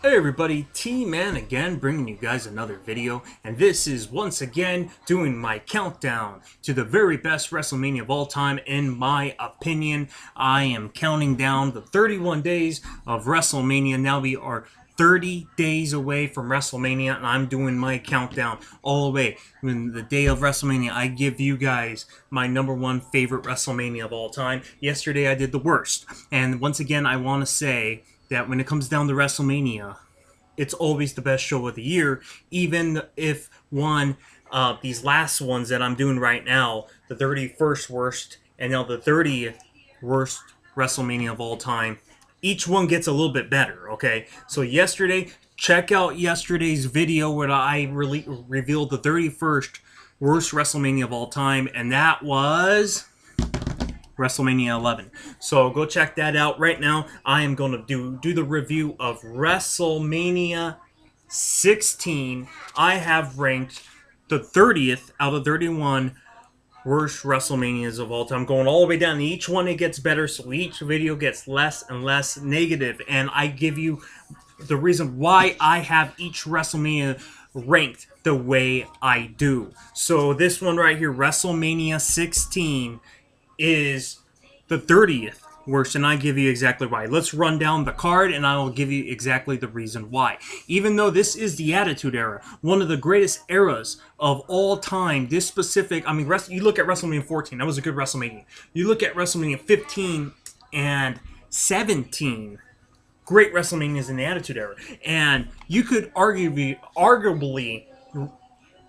Hey everybody, T-Man again, bringing you guys another video, and this is once again doing my countdown to the very best WrestleMania of all time, in my opinion. I am counting down the 31 days of WrestleMania. Now we are 30 days away from WrestleMania, and I'm doing my countdown all the way. When the day of WrestleMania, I give you guys my #1 favorite WrestleMania of all time. Yesterday I did the worst, and once again I want to say that when it comes down to WrestleMania, it's always the best show of the year, even if one these last ones that I'm doing right now, the 31st worst and now the 30th worst WrestleMania of all time, each one gets a little bit better, okay? So yesterday, check out yesterday's video where I revealed the 31st worst WrestleMania of all time, and that was WrestleMania 11. So go check that out right now. I am going to do the review of WrestleMania 16. I have ranked the 30th out of 31 worst WrestleManias of all time, going all the way down. Each one it gets better, so each video gets less and less negative, and I give you the reason why I have each WrestleMania ranked the way I do. So this one right here, WrestleMania 16, is the 30th worst, and I give you exactly why. Let's run down the card, and I will give you exactly the reason why. Even though this is the Attitude Era, one of the greatest eras of all time, this specific, I mean, you look at WrestleMania 14, that was a good WrestleMania. You look at WrestleMania 15 and 17, great WrestleManias in the Attitude Era. And you could arguably,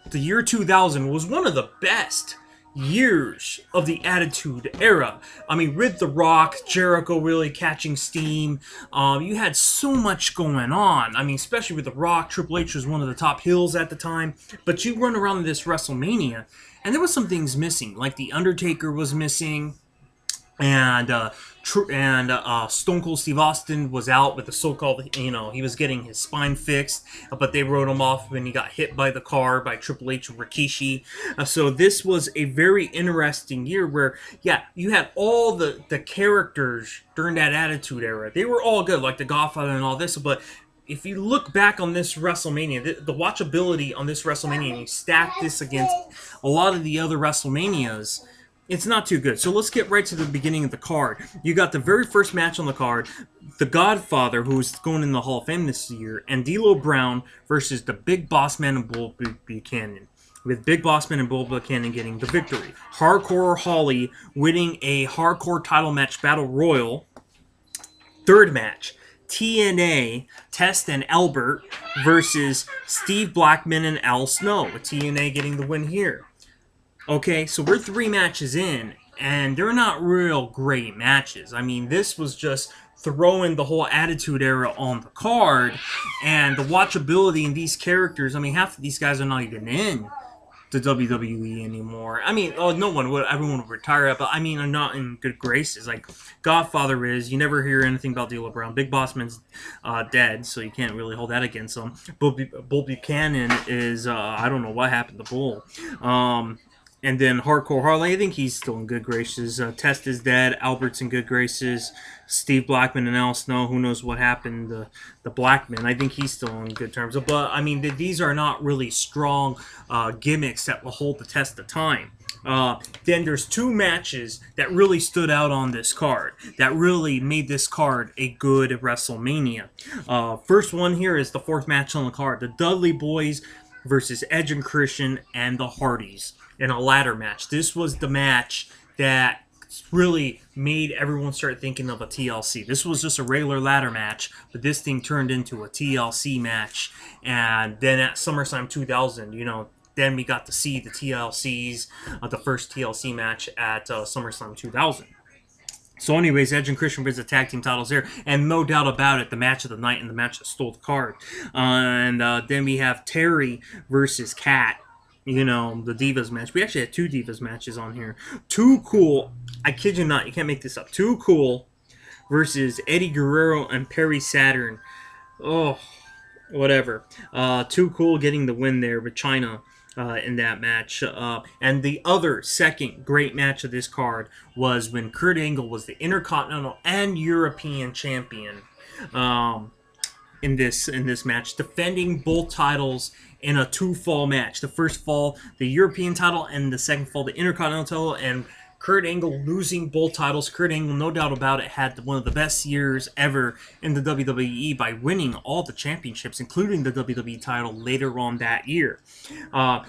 the year 2000 was one of the best years of the Attitude Era. I mean, with The Rock, Jericho really catching steam. You had so much going on. I mean, especially with The Rock, Triple H was one of the top heels at the time. But you run around this WrestleMania, and there was some things missing. Like The Undertaker was missing, and Stone Cold Steve Austin was out with the so-called, he was getting his spine fixed, but they wrote him off when he got hit by the car by Triple H and Rikishi. So this was a very interesting year where, yeah, you had all the characters during that Attitude Era. They were all good, like The Godfather and all this, but if you look back on this WrestleMania, the watchability on this WrestleMania, and you stack this against a lot of the other WrestleManias, it's not too good. So let's get right to the beginning of the card. You got the very first match on the card, The Godfather, who's going in the Hall of Fame this year, and D'Lo Brown versus the Big Boss Man and Bull Buchanan, with Big Boss Man and Bull Buchanan getting the victory. Hardcore Holly winning a hardcore title match battle royal. Third match, TNA, Test and Albert versus Steve Blackman and Al Snow, with TNA getting the win here. Okay, so we're 3 matches in, and they're not real great matches. I mean, this was just throwing the whole Attitude Era on the card, and the watchability in these characters, I mean, half of these guys are not even in the WWE anymore. I mean, no one would, everyone would retire, but I mean, are not in good graces. Like, Godfather is, you never hear anything about D'Lo Brown. Big Boss Man's dead, so you can't really hold that against him. Bull Buchanan is, I don't know what happened to Bull. And then Hardcore Harley, I think he's still in good graces. Test is dead. Albert's in good graces. Steve Blackman and Al Snow, who knows what happened. The Blackman, I think he's still in good terms. But, I mean, these are not really strong gimmicks that will hold the test of time. Then there's 2 matches that really stood out on this card, that really made this card a good WrestleMania. First one here is the 4th match on the card. The Dudley Boys versus Edge and Christian and the Hardys in a ladder match. This was the match that really made everyone start thinking of a TLC. This was just a regular ladder match, but this thing turned into a TLC match. And then at SummerSlam 2000, then we got to see the TLCs, the first TLC match at SummerSlam 2000. So anyways, Edge and Christian wins the tag team titles there, and no doubt about it, the match of the night and the match that stole the card. And then we have Terry versus Kat, the Divas match. We actually had 2 Divas matches on here. Too Cool, I kid you not, you can't make this up. Too Cool versus Eddie Guerrero and Perry Saturn. Oh, whatever. Too Cool getting the win there with Chyna in that match. And the other second great match of this card was when Kurt Angle was the Intercontinental and European Champion. in this match, defending both titles in a two-fall match. The first fall, the European title, and the second fall, the Intercontinental title, and Kurt Angle losing both titles. Kurt Angle, no doubt about it, had one of the best years ever in the WWE by winning all the championships, including the WWE title later on that year.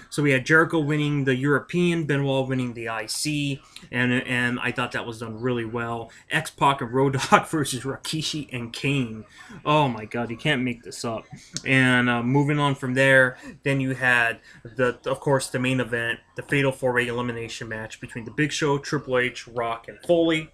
So we had Jericho winning the European, Benoit winning the IC, and I thought that was done really well. X-Pac and Road Dogg versus Rikishi and Kane. Oh my God, you can't make this up. And moving on from there, then you had of course, the main event, the Fatal 4-Way elimination match between the Big Show, Triple H, Rock, and Foley.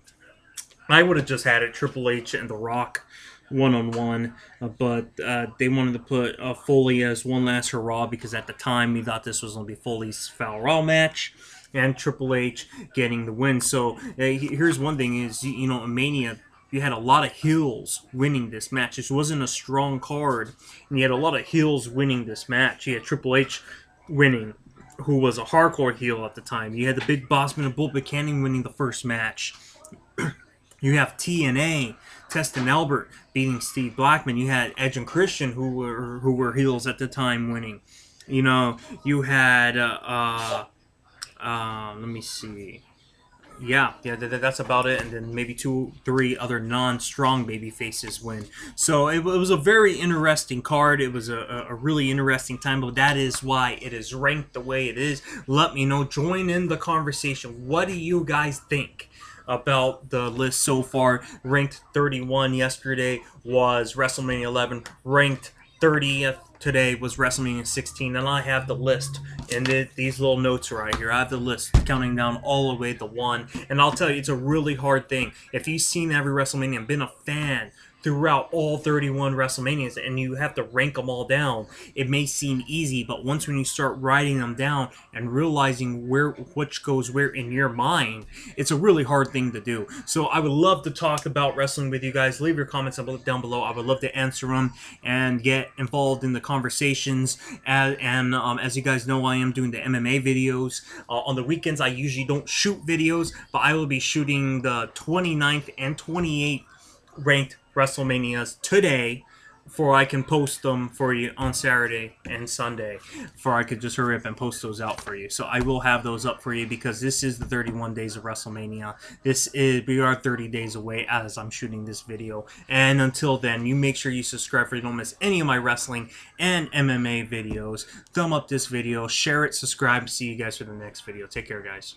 I would have just had it Triple H and The Rock one-on-one, but they wanted to put Foley as one last hurrah because at the time we thought this was going to be Foley's Foul Raw match and Triple H getting the win. So here's one thing is, in Mania, you had a lot of heels winning this match. This wasn't a strong card, and you had a lot of heels winning this match. You had Triple H winning, who was a hardcore heel at the time. You had the Big Bossman and Bull Buchanan winning the first match. You have TNA, Test and Albert beating Steve Blackman. You had Edge and Christian, who were heels at the time, winning. You had let me see. Yeah, that's about it. And then maybe 2-3 other non-strong baby faces win. So it was a very interesting card. It was a really interesting time, but that is why it is ranked the way it is. Let me know. Join in the conversation. What do you guys think about the list so far? Ranked 31 yesterday was WrestleMania 11. Ranked 30th today was WrestleMania 16, and I have the list in these little notes right here. I have the list counting down all the way to 1, and I'll tell you, it's a really hard thing. If you've seen every WrestleMania and been a fan throughout all 31 WrestleManias and you have to rank them all down, it may seem easy, but once when you start writing them down and realizing which goes where in your mind, it's a really hard thing to do. So I would love to talk about wrestling with you guys. Leave your comments down below. I would love to answer them and get involved in the conversations. As you guys know, I am doing the MMA videos. On the weekends, I usually don't shoot videos, but I will be shooting the 29th and 28th ranked WrestleManias today, for I can post them for you on Saturday and Sunday, for I could just hurry up and post those out for you. So I will have those up for you because this is the 31 days of WrestleMania. We are 30 days away as I'm shooting this video. And until then, you make sure you subscribe so you don't miss any of my wrestling and MMA videos. Thumb up this video, share it, subscribe. See you guys for the next video. Take care, guys.